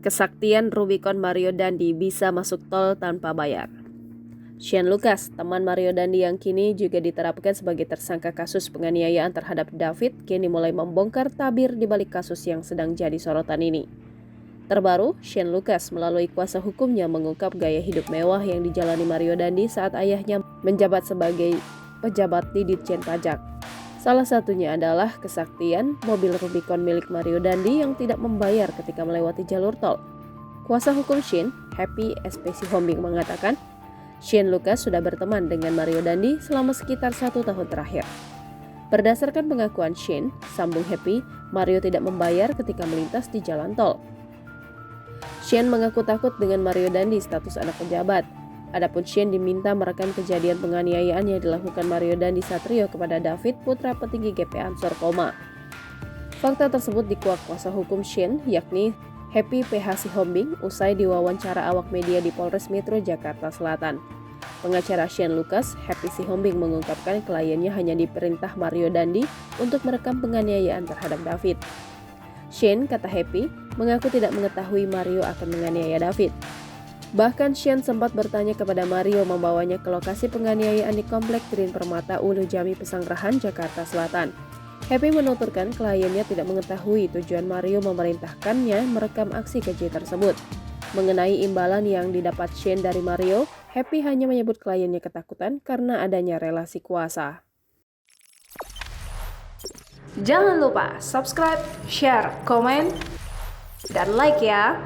Kesaktian Rubicon Mario Dandi bisa masuk tol tanpa bayar. Shane Lucas, teman Mario Dandi yang kini juga diterapkan sebagai tersangka kasus penganiayaan terhadap David, kini mulai membongkar tabir di balik kasus yang sedang jadi sorotan ini. Terbaru, Shane Lucas melalui kuasa hukumnya mengungkap gaya hidup mewah yang dijalani Mario Dandi saat ayahnya menjabat sebagai pejabat di Ditjen Pajak. Salah satunya adalah kesaktian mobil Rubicon milik Mario Dandi yang tidak membayar ketika melewati jalur tol. Kuasa hukum Shane, Happy SP Sihombing mengatakan, Shane Lucas sudah berteman dengan Mario Dandi selama sekitar 1 tahun terakhir. Berdasarkan pengakuan Shane, sambung Happy, Mario tidak membayar ketika melintas di jalan tol. Shane mengaku takut dengan Mario Dandi status anak pejabat. Adapun Shane diminta merekam kejadian penganiayaan yang dilakukan Mario Dandi Satrio kepada David, putra petinggi GP Ansor Koma. Fakta tersebut dikuak kuasa hukum Shane, yakni Happy PH Sihombing, usai diwawancara awak media di Polres Metro Jakarta Selatan. Pengacara Shane Lucas, Happy Sihombing, mengungkapkan kliennya hanya diperintah Mario Dandi untuk merekam penganiayaan terhadap David. Shane, kata Happy, mengaku tidak mengetahui Mario akan menganiaya David. Bahkan Shane sempat bertanya kepada Mario membawanya ke lokasi penganiayaan di Komplek Green Permata Ulu Jami Pesanggerahan, Jakarta Selatan. Happy menuturkan kliennya tidak mengetahui tujuan Mario memerintahkannya merekam aksi keji tersebut. Mengenai imbalan yang didapat Shane dari Mario, Happy hanya menyebut kliennya ketakutan karena adanya relasi kuasa. Jangan lupa subscribe, share, komen, dan like ya!